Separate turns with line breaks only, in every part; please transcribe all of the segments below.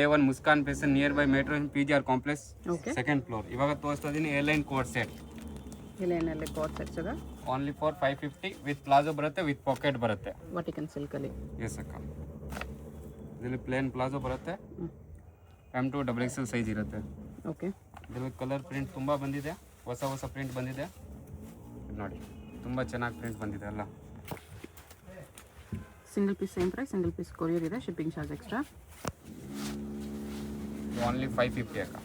A1 Muskan place near by metro PGR complex
okay
second floor. ಇವಾಗ ತೋರಿಸ್ತಾ ಇದೀನಿ airline code set.
ಇಲ್ಲೇನಲ್ಲಿ coat sets ಇದೆ.
ಓನ್ಲಿ ಫಾರ್ 550 ವಿತ್ ಪ್ಲಾಜೋ ಬರುತ್ತೆ, with pocket ಬರುತ್ತೆ.
ವಾಟಿಕನ್ ಸಿಲ್ಕ್ ಅಲ್ಲಿ.
ಎಸ್ ಅಕ್ಕ. ಇದರಲ್ಲಿ ಪ್ಲೇನ್ ಪ್ಲಾಜೋ ಬರುತ್ತೆ. M2 XXL ಸೈಜ್ ಇರುತ್ತೆ.
ಓಕೆ.
ಇದರಲ್ಲಿ ಕಲರ್ ಪ್ರಿಂಟ್ ತುಂಬ ಬಂದಿದೆ, ಹೊಸ ಪ್ರಿಂಟ್ ಬಂದಿದೆ ನೋಡಿ, ತುಂಬ ಚೆನ್ನಾಗಿ ಪ್ರಿಂಟ್ ಬಂದಿದೆ ಅಲ್ಲ.
Single piece same price, single piece courier ಇದೆ, ಶಿಪ್ಪಿಂಗ್ ಚಾರ್ಜ್ ಎಕ್ಸ್ಟ್ರಾ.
ಓನ್ಲಿ 550 ಅಕ್ಕ.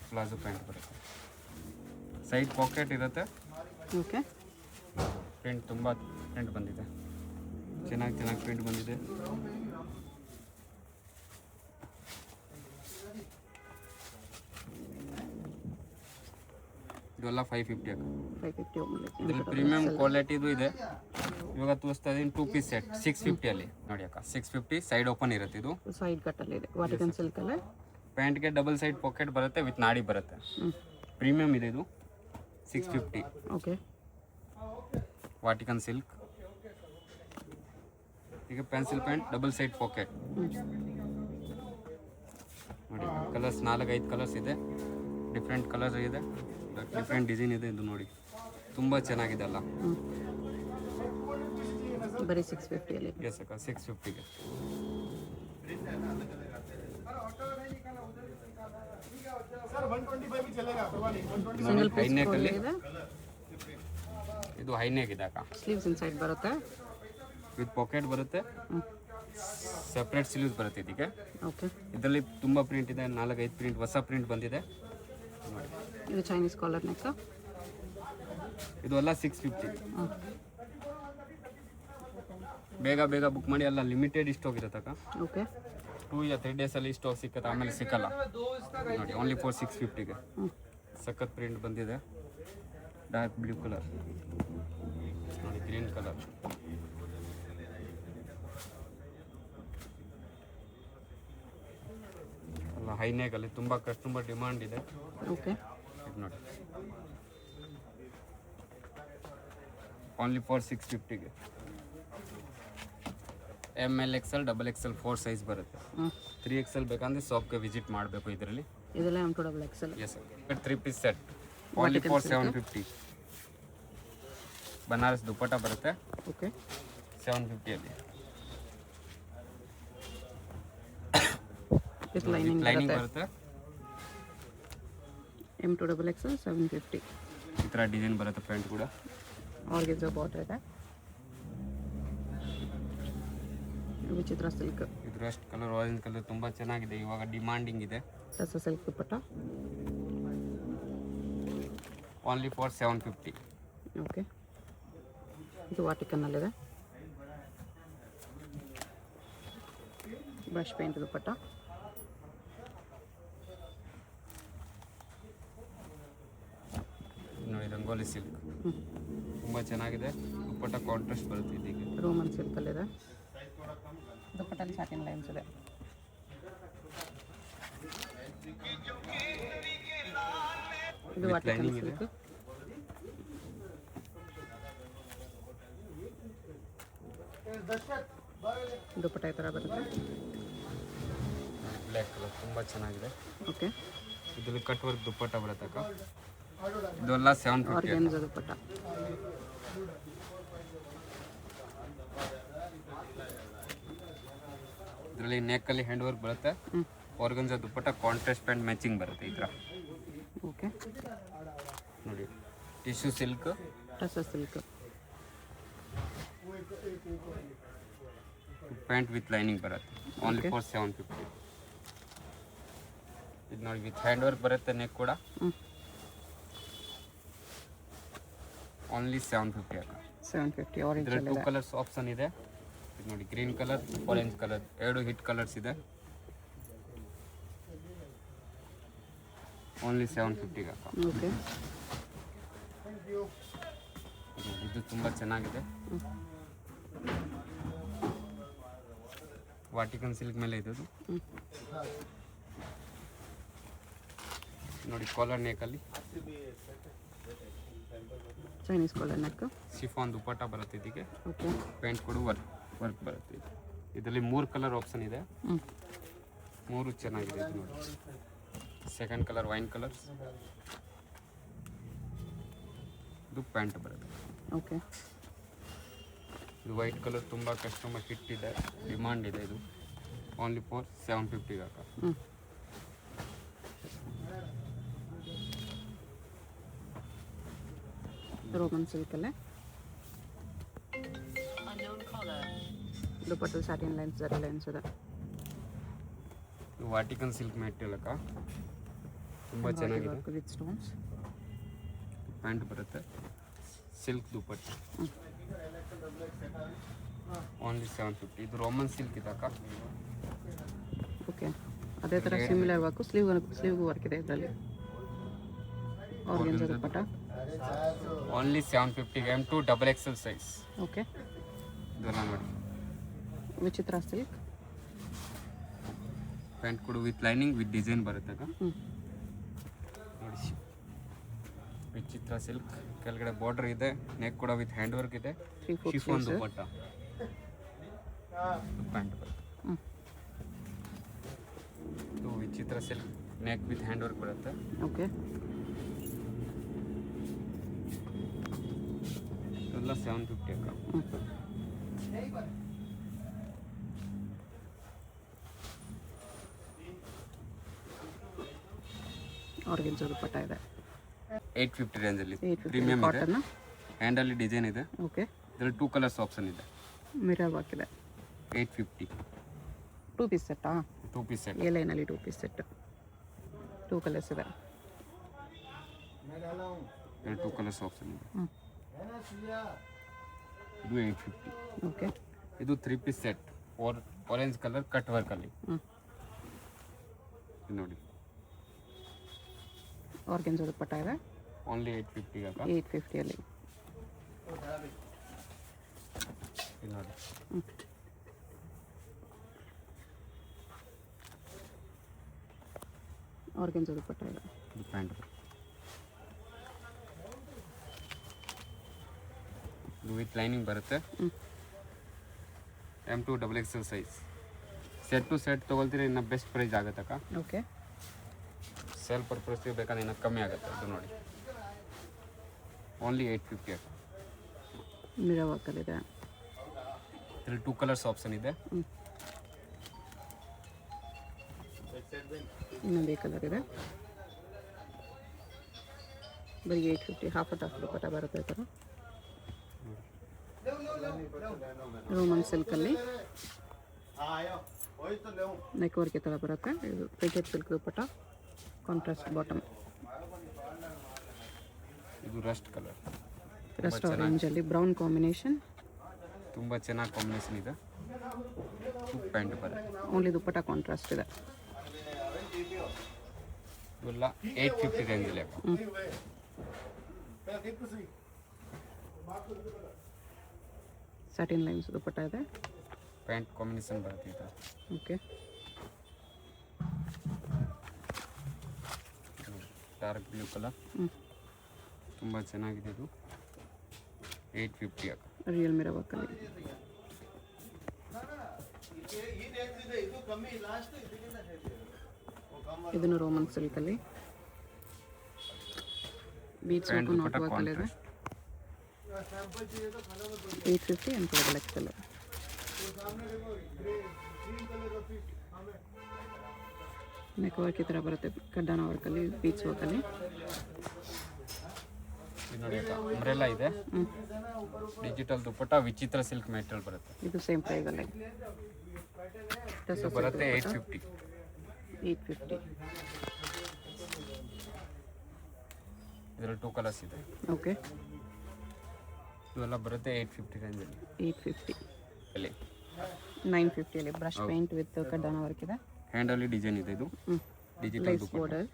ಪ್ಲಾಜೋ ಪ್ಯಾಂಟ್ ಬರುತ್ತೆ, ಸೈಡ್ ಪಾಕೆಟ್ ಇರುತ್ತೆ.
ಓಕೆ.
ಪ್ರಿಂಟ್ ತುಂಬ ಪ್ರಿಂಟ್ ಬಂದಿದೆ, ಚೆನ್ನಾಗಿ ಪ್ರಿಂಟ್ ಬಂದಿದೆ. ಇದೆಲ್ಲ 550 ಅಕ್ಕ.
550 ಓನ್ಲಿ.
ಇದರಲ್ಲಿ ಪ್ರೀಮಿಯಂ ಕ್ವಾಲಿಟಿದು ಇದೆ. ಇವಾಗ ತೋರಿಸ್ತಾ ಇದೀನಿ 2 ಪೀಸ್ ಸೆಟ್ 650 ಅಲ್ಲಿ ನೋಡಿ ಅಕ್ಕ. 650 ಸೈಡ್ ಓಪನ್ ಇರುತ್ತೆ. ಇದು
ಸೈಡ್ ಕಟ್ ಅಲ್ಲಿ ಇದೆ, ವಾಟಿಕನ್ ಸಿಲ್ಕ್ ಅಲ್ಲಿ.
ಪ್ಯಾಂಟ್ಗೆ ಡಬಲ್ ಸೈಡ್ ಪಾಕೆಟ್ ಬರುತ್ತೆ, ವಿತ್ ನಾಡಿ ಬರುತ್ತೆ. ಪ್ರೀಮಿಯಂ ಇದೆ ಇದು. 650.
ಓಕೆ.
ವಾಟಿಕನ್ ಸಿಲ್ಕ್. ಈಗ pencil pant double side packet ನೋಡಿ. ಕಲರ್ಸ್ 4-5 ಕಲರ್ಸ್ ಇದೆ, ಡಿಫ್ರೆಂಟ್ ಕಲರ್ಸ್ ಇದೆ, ಡಿಫ್ರೆಂಟ್ ಡಿಸೈನ್ ಇದೆ. ಇದು ನೋಡಿ ತುಂಬ ಚೆನ್ನಾಗಿದೆ ಅಲ್ಲ.
ಬರೀ 650 ಅಲ್ಲಿ.
ಎಸ್ ಅಕ್ಕ, 650ಗೆ.
ಸಿಂಗಲ್ ಪೀಸ್
ಹೈನೆಕ್ ಅಲ್ಲಿ
ಇದೆ.
ಇದು ಹೈನೆಕ್ ಇದೆ ಅಕ್ಕ.
ಸ್ಲೀವ್ಸ್ ಇನ್ಸೈಡ್ ಬರುತ್ತೆ,
ವಿತ್ ಪಾಕೆಟ್ ಬರುತ್ತೆ, ಸೆಪ್ರೇಟ್ ಸ್ಲೀವ್ಸ್ ಬರುತ್ತೆ ಇದಕ್ಕೆ.
ಓಕೆ.
ಇದರಲ್ಲಿ ತುಂಬ ಪ್ರಿಂಟ್ ಇದೆ, 4-5 ಪ್ರಿಂಟ್, ಹೊಸ ಪ್ರಿಂಟ್ ಬಂದಿದೆ ನೋಡಿ.
ಇದು ಚೈನೀಸ್ ಕಾಲರ್ ನೆಕ್.
ಇದು ಎಲ್ಲ 650. ಬೇಗ ಬುಕ್ ಮಾಡಿ, ಎಲ್ಲ ಲಿಮಿಟೆಡ್ ಸ್ಟಾಕ್ ಇರುತ್ತೆ ಅಕ್ಕ.
ಓಕೆ.
2 या 3 ಡೇಸಲ್ಲಿ ಸ್ಟಾಕ್ ಸಿಕ್ಕತ್ತೆ, ಆಮೇಲೆ ಸಿಕ್ಕಲ್ಲ ನೋಡಿ. ಓನ್ಲಿ ಫಾರ್ 650ಗೆ. ಸಖತ್ ಪ್ರಿಂಟ್ ಬಂದಿದೆ, ಡಾರ್ಕ್ ಬ್ಲೂ ಕಲರ್ ನೋಡಿ, ಗ್ರೀನ್ ಕಲರ್. ಅಲ್ಲ ಹೈನೆಕಲ್ಲಿ ತುಂಬ ಕಸ್ಟಮರ್ ಡಿಮಾಂಡ್ ಇದೆ.
ಓಕೆ.
ಇದು ನೋಡಿ, ಓನ್ಲಿ ಫಾರ್ 650ಗೆ. ML XL XXL 4 ಸೈಜ್ ಬರುತ್ತೆ. 3XL ಬೇಕಂದ್ರೆ ಶಾಪ್ಗೆ ವಿಸಿಟ್ ಮಾಡಬೇಕು. ಇದರಲ್ಲಿ
ಇದೆಲ್ಲ M2 XXL.
Yes sir. 3 piece set only for 750. Banaras dupatta ಬರುತ್ತೆ.
ಓಕೆ.
750 ಅಲ್ಲಿ
ವಿತ್ ಲೈನಿಂಗ್
ಬರುತ್ತೆ.
M2 XXL 750.
ಈ ಥರ ಡಿಸೈನ್ ಬರುತ್ತೆ. ಪ್ಯಾಂಟ್ ಕೂಡ
ಆರ್ಗೆನ್ಜಾ ಬಾರ್ಡರ್ ಇದೆ. ವಿಚಿತ್ರ ಸಿಲ್ಕ್.
ಇದು ರಸ್ಟ್ ಕಲರ್, ಆರೆಂಜ್ ಕಲರ್ ತುಂಬ ಚೆನ್ನಾಗಿದೆ, ಇವಾಗ ಡಿಮಾಂಡಿಂಗ್ ಇದೆ.
ರಸ silk dupatta
only for 750.
Okay. ಇದು ವಾಟಿಕನ್ನಲ್ಲಿದೆ. ಬ್ರಷ್ ಪೇಂಟ್ ದುಪ್ಪಟ್ಟ.
ನೋಡಿ ರಂಗೋಲಿ ಸಿಲ್ಕ್ ತುಂಬ ಚೆನ್ನಾಗಿದೆ. ದುಪ್ಪಟ್ಟ ಕಾಂಟ್ರಾಸ್ಟ್ ಬರುತ್ತೆ. ಇದಕ್ಕೆ
ರೋಮನ್ ಸಿಲ್ಕಲ್ಲಿದೆ. ದುಪ್ಪಟ್ಟಲ್ಲಿ ಸಾಟಿನ್ ಲೈನ್ಸ್ ಇದೆ. ಇದು ವಾಟಿಕನ್ ಸಿಲ್ಕ್. ದುಪ್ಪಟ್ಟ ಈ ಥರ ಬರುತ್ತೆ.
ಬ್ಲ್ಯಾಕ್ ಕಲರ್ ತುಂಬ ಚೆನ್ನಾಗಿದೆ.
ಓಕೆ.
ಇದರಲ್ಲಿ ಕಟ್ ವರ್ಕ್ ದುಪ್ಪಟ್ಟ ಬರುತ್ತೆ ಅಕ್ಕ. ಇದೆಲ್ಲ 750.
ಆರ್ಗೆನ್ಜಾ ದುಪ್ಪಟ್ಟ.
ಇದರಲ್ಲಿ ನೆಕ್ಕಲ್ಲಿ ಹ್ಯಾಂಡ್ ವರ್ಕ್ ಬರುತ್ತೆ. ಆರ್ಗನ್ಜಾ ದುಪ್ಪಟ್ಟ ಕಾಂಟ್ರಾಸ್ಟ್ ಪ್ಯಾಂಟ್ ಮ್ಯಾಚಿಂಗ್ ಬರುತ್ತೆ ಈ ಥರ.
ಓಕೆ.
ನೋಡಿ ಟಿಶ್ಯೂ ಸಿಲ್ಕ್,
ರಸ ಸಿಲ್ಕ್.
ಪ್ಯಾಂಟ್ ವಿತ್ ಲೈನಿಂಗ್ ಬರುತ್ತೆ. Only for 750. ಇದು ನೋಡಿ ವಿತ್ ಹ್ಯಾಂಡ್ ವರ್ಕ್ ಬರುತ್ತೆ. ನೆಕ್ ಕೂಡ ಓನ್ಲಿ 750 ಅಕ್ಕ.
750. ಆರೆಂಜ್
ಇದರಲ್ಲಿ 2 ಕಲರ್ಸ್ ಆಪ್ಷನ್ ಇದೆ. ಇದು ನೋಡಿ green colour, orange colour, 2 hit colours ಇದೆ. ಓನ್ಲಿ 750 ಅಕ್ಕ.
ಓಕೆ.
ಇದು ತುಂಬ ಚೆನ್ನಾಗಿದೆ. ವಾಟಿಕನ್ ಸಿಲ್ಕ್ ಮೇಲೆ ಇದೆ. ನೋಡಿ ಕಾಲರ್ ನೆಕಲ್ಲಿ
Chinese collar neck.
Chiffon dupatta ಬರುತ್ತೆ ಇದಕ್ಕೆ.
ಓಕೆ.
ಪ್ಯಾಂಟ್ ಕೂಡ ವರ್ಕ್ ಬರುತ್ತೆ. ಇದರಲ್ಲಿ 3 ಕಲರ್ ಆಪ್ಷನ್ ಇದೆ,
ಹ್ಞೂ
3 ಚೆನ್ನಾಗಿದೆ ಇದು ನೋಡಿ. ಸೆಕೆಂಡ್ ಕಲರ್ ವೈನ್ ಕಲರ್, ಇದು ಪ್ಯಾಂಟ್ ಬರುತ್ತೆ.
ಓಕೆ
ಇದು ವೈಟ್ ಕಲರ್ ತುಂಬ ಕಸ್ಟಮರ್ ಹಿಟ್ ಇದೆ, ಡಿಮಾಂಡ್ ಇದೆ. ಇದು ಓನ್ಲಿ ಫಾರ್ 750 ಅಕ್ಕ.
ಹ್ಞೂ ರೋಮನ್ ಸಿಲ್ಕಲ್ಲೇ ದುಪ್ಪಟ್ಟಲ್ಲಿ ಸ್ಯಾಟಿನ್ ಲೈನ್ಸ್ ಜರಿ ಲೈನ್ಸ್ ಇದೆ.
ಇದು ವಾಟಿಕನ್ ಸಿಲ್ಕ್ ಮೆಟೀರಿಯಲ್ ಅಕ್ಕ, ತುಂಬ ಚೆನ್ನಾಗಿದೆ.
ವಿತ್ ಸ್ಟೋನ್ಸ್
ಪ್ಯಾಂಟ್ ಬರುತ್ತೆ, ಸಿಲ್ಕ್ ದುಪ್ಪಟ್ಟ, ಓನ್ಲಿ 750. ಇದು ರೋಮನ್ ಸಿಲ್ಕ್ ಇದೆ ಅಕ್ಕ.
ಓಕೆ ಅದೇ ಥರ ಸಿಮಿಲರ್ ವರ್ಕು ಸ್ಲೀವ್ಗೂ ವರ್ಕ್ ಇದೆ ಇದರಲ್ಲಿ. Organza dupatta
only 750 M2 XXL size.
Okay
ಇದೆಲ್ಲ ನೋಡಿ.
ವಿಚಿತ್ರ ಸಿಲ್ಕ್
ಪ್ಯಾಂಟ್ ಕೂಡ ವಿತ್ ಲೈನಿಂಗ್ ವಿತ್ ಡಿಸೈನ್ ಬರುತ್ತೆ ಅಕ್ಕ.
ಹ್ಞೂ
ನೋಡಿ, ವಿಚಿತ್ರ ಸಿಲ್ಕ್, ಕೆಳಗಡೆ ಬಾರ್ಡರ್ ಇದೆ, ನೆಕ್ ಕೂಡ ವಿತ್ ಹ್ಯಾಂಡ್ ವರ್ಕ್ ಇದೆ,
3/4
ಶಿಫಾನ್ ದುಪ್ಪಟ್ಟ ಪ್ಯಾಂಟ್ ಬರುತ್ತೆ.
ಹ್ಞೂ
ಇದು ವಿಚಿತ್ರ silk, neck with hand work ಬರುತ್ತೆ.
ಓಕೆ
ಇದೆಲ್ಲ 750 ಅಕ್ಕ.
ಹ್ಞೂ ಆರ್ಗೆನ್ಜಾ ದುಪ್ಪಟ್ಟ ಇದೆ
850 ರೇಂಜಲ್ಲಿ
850
ಪ್ರೀಮಿಯಂ ಇದೆ.
ಕಾಟನ್.
ಹ್ಯಾಂಡಲ್ಲಿ ಡಿಸೈನ್ ಇದೆ.
ಓಕೆ
ಇದರಲ್ಲಿ 2 ಕಲರ್ಸ್ ಆಪ್ಷನ್ ಇದೆ.
ಮಿರರ್ ವರ್ಕ್ ಇದೆ.
850
2 ಪೀಸ್ ಸೆಟ್ಟಾ?
2 ಪೀಸ್ ಸೆಟ್.
ಎ ಲೈನಲ್ಲಿ 2 ಪೀಸ್ ಸೆಟ್, 2 ಕಲರ್ಸ್ ಇದೆ.
2 ಕಲರ್ಸ್ ಆಪ್ಷನ್ ಇದೆ.
ಹ್ಞೂ
ಇದು 850.
ಓಕೆ
ಇದು 3 piece set, orange colour cut ವರ್ಕಲ್ಲಿ.
ಹ್ಞೂ
ನೋಡಿ,
ಆರ್ಗೆನ್ಜಾ ದುಪ್ಪಟ್ಟ ಇದೆ
ಓನ್ಲಿ 850 ಅಕ್ಕ.
850ಅಲ್ಲಿ.
ಇದು ನೋಡಿ,
ಹ್ಞೂ ಆರ್ಗೆನ್ಜಾ ದುಪ್ಪಟ್ಟ ಇದೆ.
ಇದು ಪ್ಯಾಂಟ್. ಇದು ವಿತ್ ಲೈನಿಂಗ್ ಬರುತ್ತೆ.
ಹ್ಞೂ
M2 XXL size. Set to set ತೊಗೊಳ್ತೀರಿ, ಇನ್ನು ಬೆಸ್ಟ್ ಪ್ರೈಸ್ ಆಗುತ್ತಕ್ಕ.
ಓಕೆ
ಸೇಲ್ ಪರ್ಪಸ್ಗೆ ಬೇಕಾದ್ರೆ ಇನ್ನೂ ಕಮ್ಮಿ ಆಗುತ್ತೆ. ಇದು ನೋಡಿ, ಓನ್ಲಿ 850 ಅಕ್ಕ.
ಮಿರರ್ ವರ್ಕಲ್ಲಿದೆ.
ಇದರಲ್ಲಿ 2 ಕಲರ್ಸ್ ಆಪ್ಷನ್ ಇದೆ.
ಹ್ಞೂ ಇನ್ನೊಂದು ಕಲರ್ ಇದೆ. ಬರೀ 850, ಹಾಫ್ ದುಪ್ಪಟ್ಟ ಬರುತ್ತೆ ಈ ಥರ. ರೋಮನ್ ಸಿಲ್ಕಲ್ಲಿ ನೆಕ್ ವರ್ಕ್ ಈ ಥರ ಬರುತ್ತೆ. ಇದು printed silk dupatta, contrast bottom.
ಇದು ರಸ್ಟ್ ಕಲರ್,
ರಸ್ಟ್ ಆರೆಂಜಲ್ಲಿ ಬ್ರೌನ್ ಕಾಂಬಿನೇಷನ್.
ತುಂಬ ಚೆನ್ನಾಗಿ ಕಾಂಬಿನೇಷನ್ ಇದೆ. ಪ್ಯಾಂಟ್ ಬರುತ್ತೆ.
ಓನ್ಲಿ ದುಪ್ಪಟ್ಟ ಕಾಂಟ್ರಾಸ್ಟ್ ಇದೆ.
ಇವೆಲ್ಲ 850 ರೇಂಜಲ್ಲಿ ಅಕ್ಕ.
ಹ್ಞೂ ಸ್ಯಾಟಿನ್ ಲೈನ್ಸ್ ದುಪ್ಪಟ್ಟ ಇದೆ.
ಪ್ಯಾಂಟ್ ಕಾಂಬಿನೇಷನ್ ಬರುತ್ತೆ ಇದು.
ಓಕೆ
ಡಾರ್ಕ್ ಬ್ಲೂ ಕಲರ್,
ಹ್ಞೂ
ತುಂಬ ಚೆನ್ನಾಗಿದೆ. ಇದು 850 ಅಕ್ಕ.
ರಿಯಲ್ ಮಿರರ್ ವರ್ಕಲ್ಲಿ. ಇದನ್ನು ರೋಮನ್ ಸಿಲ್ಕಲ್ಲಿ ಬೀಟ್ಸ್ ವರ್ಕು ನಾಟ್ ವರ್ಕಲ್ಲಿ ಇದೆ. 850 ಅಂತ ಬ್ಲ್ಯಾಕ್ ಕಲರ್. ನೆಕ್ ವರ್ಕ್ ಈ ಥರ ಬರುತ್ತೆ, ಕಡ್ಡಾನ ವರ್ಕಲ್ಲಿ, ಬೀಟ್ಸ್ ವರ್ಕಲ್ಲಿ.
ಇದು ನೋಡಿ ಅಕ್ಕ, ಅಂಬ್ರೆಲ್ಲ ಇದೆ.
ಹ್ಞೂ
ಡಿಜಿಟಲ್ ದುಪ್ಪಟ್ಟ, ವಿಚಿತ್ರ ಸಿಲ್ಕ್ ಮೆಟೀರಿಯಲ್ ಬರುತ್ತೆ.
ಇದು ಸೇಮ್ ಪ್ರೈಸಲ್ಲಿ.
ಇದು ಬರುತ್ತೆ 850.
850.
ಇದರಲ್ಲಿ 2 ಕಲರ್ಸ್ ಇದೆ.
ಓಕೆ
ಇವೆಲ್ಲ ಬರುತ್ತೆ 850 ರೇಂಜಲ್ಲಿ.
850
ಅಲ್ಲಿ
950ಅಲ್ಲಿ ಬ್ರಷ್ ಪೇಂಟ್ ವಿತ್ ಕಡ್ಡಾನ ವರ್ಕ್ ಇದೆ.
ಹ್ಯಾಂಡಲ್ಲಿ ಡಿಸೈನ್ ಇದೆ. ಇದು
ಹ್ಞೂ
ಡಿಜಿಟಲ್
ಲೈಸ್
ದುಪ್ಪಟ್ಟ,
ಬಾರ್ಡರ್,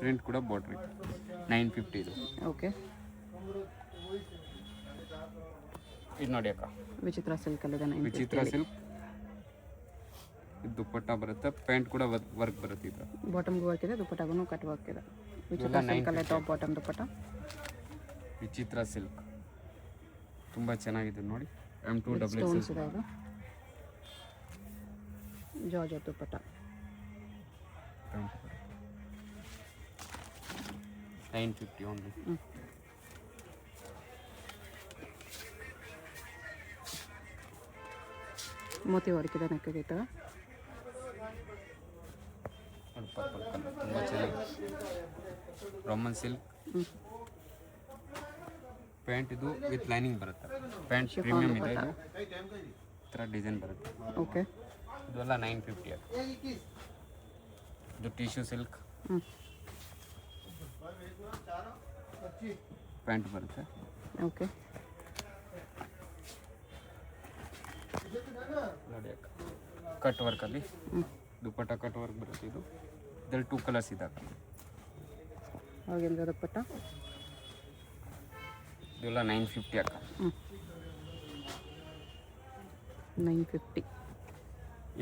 ಪ್ರಿಂಟ್ ಕೂಡ ಬಾರ್ಡರ್ ಇದೆ. 950 ಇದು.
ಓಕೆ
ಇದು ನೋಡಿ ಅಕ್ಕ,
ವಿಚಿತ್ರ ಸಿಲ್ಕಲ್ಲಿದೆ.
ವಿಚಿತ್ರ ಸಿಲ್ಕ್. ಇದು ದುಪ್ಪಟ್ಟ ಬರುತ್ತೆ, ಪ್ಯಾಂಟ್ ಕೂಡ ವರ್ಕ್ ಬರುತ್ತೆ. ಇದು
ಬಾಟಮ್ಗೂ ವರ್ಕ್ ಇದೆ, ದುಪ್ಪಟ್ಟಾಗೂ ಕಟ್ ವರ್ಕ್ ಇದೆ. ವಿಚಿತ್ರ ಸಿಲ್ಕಲ್ಲೇ ಟಾಪ್ ಬಾಟಮ್ ದುಪ್ಪಟ್ಟ.
ವಿಚಿತ್ರ ಸಿಲ್ಕ್ ತುಂಬ ಚೆನ್ನಾಗಿದೆ ನೋಡಿ. M2 ಡಬಲ್
ಸ್ಟೋನ್ಸ್ ಇದೆ ಇದು. ಜಾರ್ಜೆಟ್ ದುಪ್ಪಟ್ಟ.
950 ಓನ್ಲಿ.
ಮೋತಿ ವರ್ಕ್ ಇದೆ ನೆಕ್ಕಿಗೆ ಈ ಥರ.
ಪರ್ಪಲ್ ಕಲರ್ ತುಂಬ ಚೆನ್ನಾಗಿದೆ. ರೋಮನ್ ಸಿಲ್ಕ್ ಪ್ಯಾಂಟ್ ಇದು ವಿತ್ ಲೈನಿಂಗ್ ಬರುತ್ತೆ. ಪ್ಯಾಂಟ್ ಪ್ರೀಮಿಯಂ ಇದೆ ಇದು. ಈ ಥರ ಡಿಸೈನ್ ಬರುತ್ತೆ.
ಓಕೆ.
ಇದೆಲ್ಲ 950 ಆಗುತ್ತೆ. ಇದು ಟಿಶ್ಯೂ ಸಿಲ್ಕ್ ಪ್ಯಾಂಟ್ ಬರುತ್ತೆ.
ಓಕೆ.
ನೋಡಿ ಅಕ್ಕ, ಕಟ್ ವರ್ಕಲ್ಲಿ ದುಪ್ಪಟ್ಟ ಕಟ್ ವರ್ಕ್ ಬರುತ್ತೆ. ಇದು ಇದರಲ್ಲಿ 2 ಕಲರ್ಸ್ ಇದೆ ಅಕ್ಕ.
ಹಾಗೆಂದ್ರೆ ದುಪ್ಪಟ್ಟ
ಇದೆಲ್ಲ 950 ಅಕ್ಕ.
950.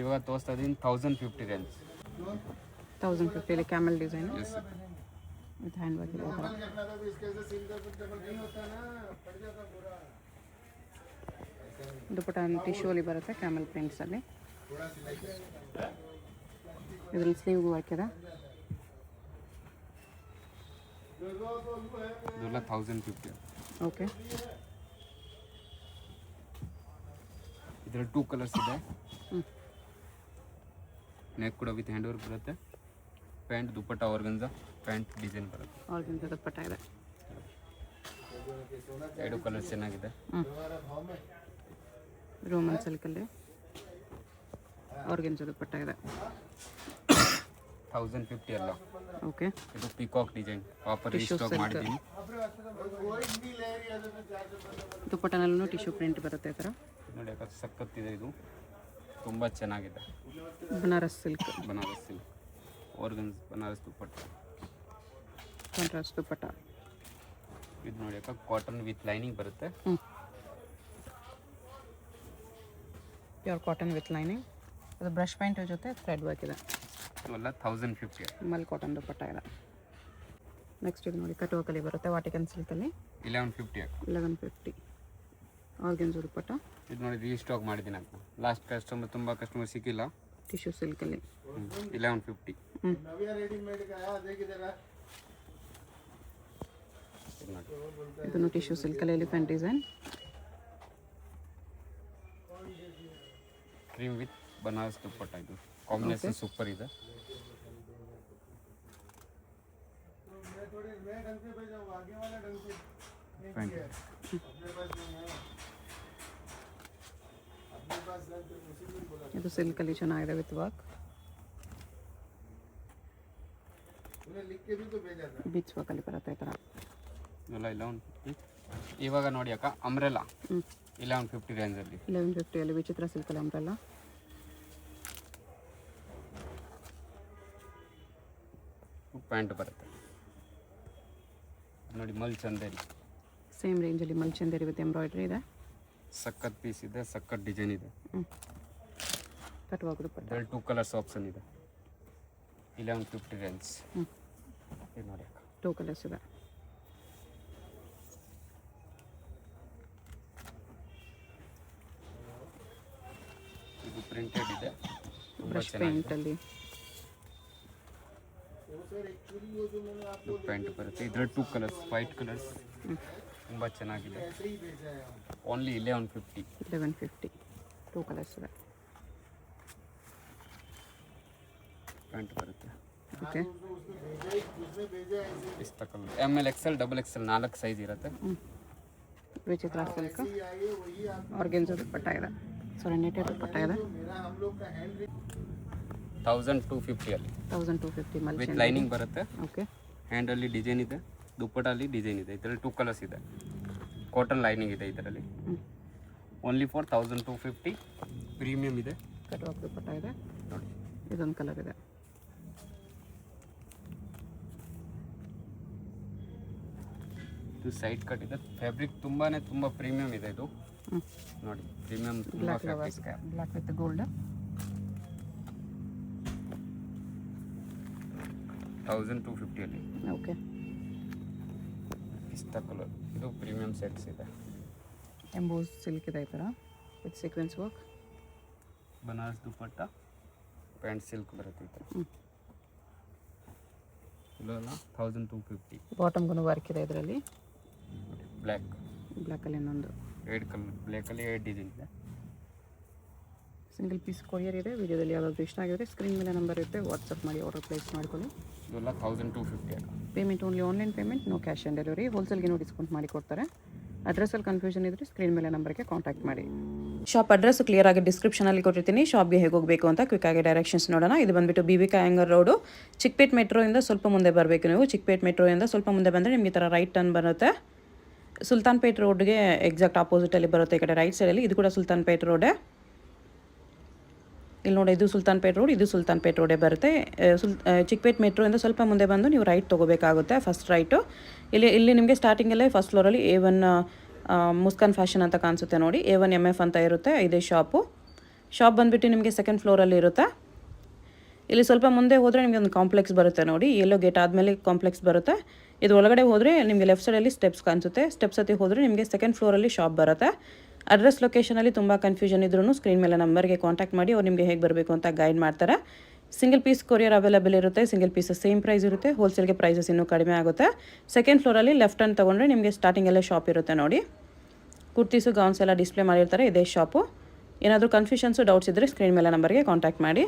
ಇವಾಗ ತೋರಿಸ್ತಾ ಇದ್ದೀನಿ 1050 range.
1050 camel design
yes
with hand work ಇದೆ ಈ ಥರ. ದುಪ್ಪಟ್ಟ ಟಿಶ್ಯೂ ಅಲ್ಲಿ ಬರುತ್ತೆ ಕ್ಯಾಮಲ್ ಪ್ರಿಂಟ್ಸಲ್ಲಿ. ಇದರಲ್ಲಿ ಸ್ಲೀವ್ಗೂ ವರ್ಕ್ ಇದೆ.
ಇದೆಲ್ಲ 1050.
ಓಕೆ.
ಇದರಲ್ಲಿ 2 ಕಲರ್ಸ್ ಇದೆ. ನೆಕ್ ಕೂಡ ವಿತ್ ಹ್ಯಾಂಡ್ ವರ್ಕ್ ಬರುತ್ತೆ. ಪ್ಯಾಂಟ್ ದುಪ್ಪಟ್ಟ ಆರ್ಗನ್ಜ ಪ್ಯಾಂಟ್ ಡಿಸೈನ್ ಬರುತ್ತೆ.
ಆರ್ಗನ್ಜ ದುಪ್ಪಟ್ಟ ಇದೆ.
2 ಕಲರ್ಸ್ ಚೆನ್ನಾಗಿದೆ.
ರೋಮನ್ ಸಿಲ್ಕಲ್ಲಿ ಆರ್ಗನ್ಜ ದುಪ್ಪಟ್ಟ ಇದೆ.
1050 ಅಲ್ಲ.
ಓಕೆ.
ಇದು ಪಿಕಾಕ್ ಡಿಸೈನ್ ಪ್ರಾಪರ್ ರೀಸ್ಟಾಕ್ ಮಾಡಿದ್ದೀನಿ.
ದುಪ್ಪಟ್ಟನಲ್ಲೂ ಟಿಶ್ಯೂ ಪ್ರಿಂಟ್ ಬರುತ್ತೆ ಈ ಥರ.
ನೋಡಿ ಅಕ್ಕ, ಸಖತ್ತಿದೆ. ಇದು ತುಂಬ ಚೆನ್ನಾಗಿದೆ.
Banaras silk.
Banaras silk organza Banaras dupatta.
Contrast dupatta.
ಇದು ನೋಡಿ ಅಕ್ಕ, ಕಾಟನ್ ವಿತ್ ಲೈನಿಂಗ್ ಬರುತ್ತೆ.
Pure cotton with lining. ಅದು ಬ್ರಷ್ ಪೈಂಟ್ ಜೊತೆ ಥ್ರೆಡ್ ವರ್ಕ್ ಇದೆ.
ಇವೆಲ್ಲ 1050.
ಮಲ್ ಕಾಟನ್ ದುಪ್ಪಟ್ಟ ಇದೆ. ನೆಕ್ಸ್ಟ್ ಇದು ನೋಡಿ ಕಟ್ ವರ್ಕಲ್ಲಿ ಬರುತ್ತೆ ವಾಟಿಕನ್ ಸಿಲ್ಕಲ್ಲಿ.
1150 ಅಕ್ಕ.
1150 ಆರ್ಗನ್ಜ ದುಪ್ಪಟ್ಟ.
ಇದು ನೋಡಿ ರೀಸ್ಟಾಕ್ ಮಾಡಿದ್ದೀನಿ ಅಕ್ಕ. ಲಾಸ್ಟ್ ಕಸ್ಟಮರ್ ತುಂಬ ಕಸ್ಟಮರ್ ಸಿಕ್ಕಿಲ್ಲ.
ಟಿಶ್ಯೂ ಸಿಲ್ಕಲ್ಲಿ
1150.
ಇದನ್ನು ಟಿಶ್ಯೂ ಸಿಲ್ಕಲ್ಲಿ elephant design.
Cream with Banaras dupatta. ಇದು ಕಾಂಬಿನೇಷನ್ ಸೂಪರ್ ಇದೆ. ಪ್ಯಾಂಟ್
ಇದು ಸಿಲ್ಕಲ್ಲಿ ಚೆನ್ನಾಗಿದೆ ವಿತ್ ವರ್ಕ್. ಬೀಚ್ ವರ್ಕಲ್ಲಿ ಬರುತ್ತೆ ಈ ಥರ.
ಇವೆಲ್ಲ 1150. ಇವಾಗ ನೋಡಿ ಅಕ್ಕ, ಅಂಬ್ರೆಲಾ 1150 ರೇಂಜಲ್ಲಿ.
1150 ವಿಚಿತ್ರ ಸಿಲ್ಕಲ್ಲಿ ಅಂಬ್ರೆಲ್ಲ.
ಪ್ಯಾಂಟ್ ಬರುತ್ತೆ ನೋಡಿ, ಮಲ್ ಚಂದೇರಿ.
ಸೇಮ್ ರೇಂಜಲ್ಲಿ ಮಲ್ಚಂದೇರಿ ವಿತ್ ಎಂಬ್ರಾಯ್ಡ್ರಿ ಇದೆ.
ಸಖತ್ ಪೀಸ್ ಇದೆ, ಸಖತ್ ಡಿಸೈನ್ ಇದೆ.
ಕಟ್ ವರ್ಕ್ ದುಪ್ಪಟ್ಟ.
ಇದರಲ್ಲಿ 2 ಕಲರ್ಸ್ ಆಪ್ಷನ್ ಇದೆ. 1150 ರೇಂಜ್. ಇದು ನೋಡಿ ಅಕ್ಕ,
2 ಕಲರ್ಸ್ ಇದೆ.
ಇದು ಪ್ರಿಂಟೆಡ್ ಇದೆ, ತುಂಬ
ಬ್ರಷ್
ಚೆನ್ನಾಗಿದೆ.
ಪೇಂಟಲ್ಲಿ
ಪ್ಯಾಂಟ್ ಬರುತ್ತೆ. ಇದರಲ್ಲಿ 2 ಕಲರ್ಸ್, ವೈಟ್ ಕಲರ್ಸ್, ತುಂಬ ಚೆನ್ನಾಗಿದೆ. ಓನ್ಲಿ 1150.
1150 2 ಕಲರ್ಸ್ ಇದೆ.
ಪ್ಯಾಂಟ್ ಬರುತ್ತೆ.
ಓಕೆ.
ಇಷ್ಟ colour ML XL XXL 4 size ಇರುತ್ತೆ.
ವಿಚಿತ್ರ ಸಿಲ್ಕ್ ಆರ್ಗನ್ಜ ದುಪ್ಪಟ್ಟ ಇದೆ. ಸಾರಿ ನೆಟೆಡ್ ದುಪ್ಪಟ್ಟ ಇದೆ.
1250 ಅಲ್ಲಿ
1250
ವಿತ್
ಮಲ್ಚಂದೇರಿ.
ಲೈನಿಂಗ್ ಬರುತ್ತೆ.
ಓಕೆ.
ಹ್ಯಾಂಡಲ್ಲಿ ಡಿಸೈನ್ ಇದೆ, ದುಪ್ಪಟ್ಟಲ್ಲಿ ಡಿಸೈನ್ ಇದೆ. ಇದರಲ್ಲಿ 2 ಕಲರ್ಸ್ ಇದೆ. ಕಾಟನ್ ಲೈನಿಂಗ್ ಇದೆ ಇದರಲ್ಲಿ. Only for 1250. ಪ್ರೀಮಿಯಮ್ ಇದೆ.
ಕಟ್ ವರ್ಕ್ ದುಪ್ಪಟ್ಟ ಇದೆ.
ನೋಡಿ,
ಇದೊಂದು ಕಲರ್ ಇದೆ.
ಇದು ಸೈಡ್ ಕಟ್ ಇದೆ. ಫ್ಯಾಬ್ರಿಕ್ ತುಂಬ ಪ್ರೀಮಿಯಮ್ ಇದೆ ಇದು. ನೋಡಿ, ಪ್ರೀಮಿಯಮ್ ತುಂಬ
black
fabric.
Black with gold.
1250 ಅಲ್ಲಿ.
ಓಕೆ.
ಪಿಸ್ತಾ ಕಲರ್. ಇದು ಪ್ರೀಮಿಯಮ್ ಸೆಟ್ಸ್ ಇದೆ.
ಎಂಬೋಸ್ ಸಿಲ್ಕ್ ಇದೆ ಈ ಥರ. With sequence work.
Banaras dupatta, pant silk ಬರುತ್ತೆ ಈ ಥರ. ಇಲ್ಲೆಲ್ಲ 1250.
ಬಾಟಮ್ಗೂ ವರ್ಕ್ ಇದೆ ಇದರಲ್ಲಿ. ಬ್ಲ್ಯಾಕಲ್ಲಿ ಇನ್ನೊಂದು
8 ಕಲರ್, ಬ್ಲ್ಯಾಕಲ್ಲಿ 8 ಡಿಸೈನ್ ಇದೆ.
ಸಿಂಗಲ್ ಪೀಸ್ ಕೊರಿಯರ್ ಇದೆ. ವಿಡಿಯೋದಲ್ಲಿ ಯಾವುದಾದ್ರು ಇಷ್ಟ ಆಗಿದ್ರೆ ಸ್ಕ್ರೀನ್ ಮೇಲೆ ನಂಬರ್ ಇರುತ್ತೆ, ವಾಟ್ಸಪ್ ಮಾಡಿ ಆರ್ಡರ್ ಪ್ಲೇಸ್ ಮಾಡ್ಕೊಳ್ಳಿ.
ಇವೆಲ್ಲ 1250.
Payment only online payment, no cash on delivery. ಹೋಲ್ಸೇಲ್ಗೆ ಡಿಸ್ಕೌಂಟ್ ಮಾಡಿ ಕೊಡ್ತಾರೆ. ಅಡ್ರೆಸ್ಸಲ್ಲಿ ಕನ್ಫ್ಯೂಷನ್ ಇದ್ದರೆ ಸ್ಕ್ರೀನ್ ಮೇಲೆ ನಂಬರ್ಗೆ ಕಾಂಟ್ಯಾಕ್ಟ್ ಮಾಡಿ. ಶಾಪ್ ಅಡ್ರೆಸ್ ಕ್ಲಿಯರ್ ಆಗಿ ಡಿಸ್ಕ್ರಿಪ್ಷನಲ್ಲಿ ಕೊಟ್ಟಿರ್ತೀನಿ. ಶಾಪ್ಗೆ ಹೇಗೆ ಹೋಗಬೇಕು ಅಂತ ಕ್ವಿಕ್ಕಾಗಿ ಡೈರೆಕ್ಷನ್ಸ್ ನೋಡೋಣ. ಇದು ಬಂದುಬಿಟ್ಟು BB ಕಾಯಂಗರ್ ರೋಡು, ಚಿಕ್ಕಪೇಟ್ ಮೆಟ್ರೋಯಿಂದ ಸ್ವಲ್ಪ ಮುಂದೆ ಬರಬೇಕು ನೀವು. ಚಿಕ್ಕಪೇಟ್ ಮೆಟ್ರೋಯಿಂದ ಸ್ವಲ್ಪ ಮುಂದೆ ಬಂದರೆ ನಿಮಗೆ ಈ ಥರ ರೈಟ್ ಟರ್ನ್ ಬರುತ್ತೆ. ಸುಲ್ತಾನ್ ಪೇಟ್ ರೋಡ್ಗೆ ಎಕ್ಸಾಕ್ಟ್ ಆಪೋಸಿಟಲ್ಲಿ ಬರುತ್ತೆ ಈ ಕಡೆ ರೈಟ್ ಸೈಡಲ್ಲಿ. ಇದು ಕೂಡ ಸುಲ್ತಾನ್ ಪೇಟ್ ರೋಡೇ. ಇಲ್ಲಿ ನೋಡಿ, ಇದು ಸುಲ್ತಾನ್ ಪೇಟ್ ರೋಡ್, ಇದು ಸುಲ್ತಾನ್ ಪೇಟ್ ರೋಡೇ ಬರುತ್ತೆ. ಚಿಕ್ಕಪೇಟ್ ಮೆಟ್ರೋಯಿಂದ ಸ್ವಲ್ಪ ಮುಂದೆ ಬಂದು ನೀವು ರೈಟ್ ತೊಗೋಬೇಕಾಗುತ್ತೆ, ಫಸ್ಟ್ ರೈಟು. ಇಲ್ಲಿ ನಿಮಗೆ ಸ್ಟಾರ್ಟಿಂಗಲ್ಲೇ ಫಸ್ಟ್ ಫ್ಲೋರಲ್ಲಿ A1 ಮುಸ್ಕಾನ್ ಫ್ಯಾಷನ್ ಅಂತ ಕಾಣಿಸುತ್ತೆ ನೋಡಿ. A1 MF ಅಂತ ಇರುತ್ತೆ, ಇದೇ ಶಾಪು. ಶಾಪ್ ಬಂದುಬಿಟ್ಟು ನಿಮಗೆ ಸೆಕೆಂಡ್ ಫ್ಲೋರಲ್ಲಿ ಇರುತ್ತೆ. ಇಲ್ಲಿ ಸ್ವಲ್ಪ ಮುಂದೆ ಹೋದರೆ ನಿಮಗೆ ಒಂದು ಕಾಂಪ್ಲೆಕ್ಸ್ ಬರುತ್ತೆ ನೋಡಿ. ಎಲ್ಲೋ ಗೇಟ್ ಆದಮೇಲೆ ಕಾಂಪ್ಲೆಕ್ಸ್ ಬರುತ್ತೆ. ಇದು ಒಳಗಡೆ ಹೋದರೆ ನಿಮಗೆ ಲೆಫ್ಟ್ ಸೈಡಲ್ಲಿ ಸ್ಟೆಪ್ಸ್ ಕಾಣಿಸುತ್ತೆ. ಸ್ಟೆಪ್ಸ್ ಹತ್ತಿ ಹೋದರೆ ನಿಮಗೆ ಸೆಕೆಂಡ್ ಫ್ಲೋರಲ್ಲಿ ಶಾಪ್ ಬರುತ್ತೆ. ಅಡ್ರೆಸ್ ಲೊಕೇಶನಲ್ಲಿ ತುಂಬ ಕನ್ಫ್ಯೂಷನ್ ಇದ್ರೂ ಸ್ಕ್ರೀನ್ ಮೇಲೆ ನಂಬರ್ಗೆ ಕಾಂಟ್ಯಾಕ್ಟ್ ಮಾಡಿ, ಅವ್ರು ನಿಮಗೆ ಹೇಗೆ ಬರಬೇಕು ಅಂತ ಗೈಡ್ ಮಾಡ್ತಾರೆ. ಸಿಂಗಲ್ ಪೀಸ್ ಕೊರಿಯರ್ ಅವೈಲೇಬಲ್ ಇರುತ್ತೆ. ಸಿಂಗಲ್ ಪೀಸ್ ಸೇಮ್ ಪ್ರೈಸ್ ಇರುತ್ತೆ. ಹೋಲ್ಸೇಲ್ಗೆ ಪ್ರೈಸಸ್ ಇನ್ನೂ ಕಡಿಮೆ ಆಗುತ್ತೆ. ಸೆಕೆಂಡ್ ಫ್ಲೋರಲ್ಲಿ ಲೆಫ್ಟ್ ಹ್ಯಾಂಡ್ ತೊಗೊಂಡ್ರೆ ನಿಮಗೆ ಸ್ಟಾರ್ಟಿಂಗಲ್ಲೇ ಶಾಪ್ ಇರುತ್ತೆ ನೋಡಿ. ಕುರ್ತೀಸು ಗೌನ್ಸ್ ಎಲ್ಲ ಡಿಸ್ಪ್ಲೇ ಮಾಡಿರ್ತಾರೆ, ಇದೇ ಶಾಪು. ಏನಾದರೂ ಕನ್ಫ್ಯೂಷನ್ಸು ಡೌಟ್ಸ್ ಇದ್ದರೆ ಸ್ಕ್ರೀನ್ ಮೇಲೆ ನಂಬರ್ಗೆ ಕಾಂಟ್ಯಾಕ್ಟ್ ಮಾಡಿ.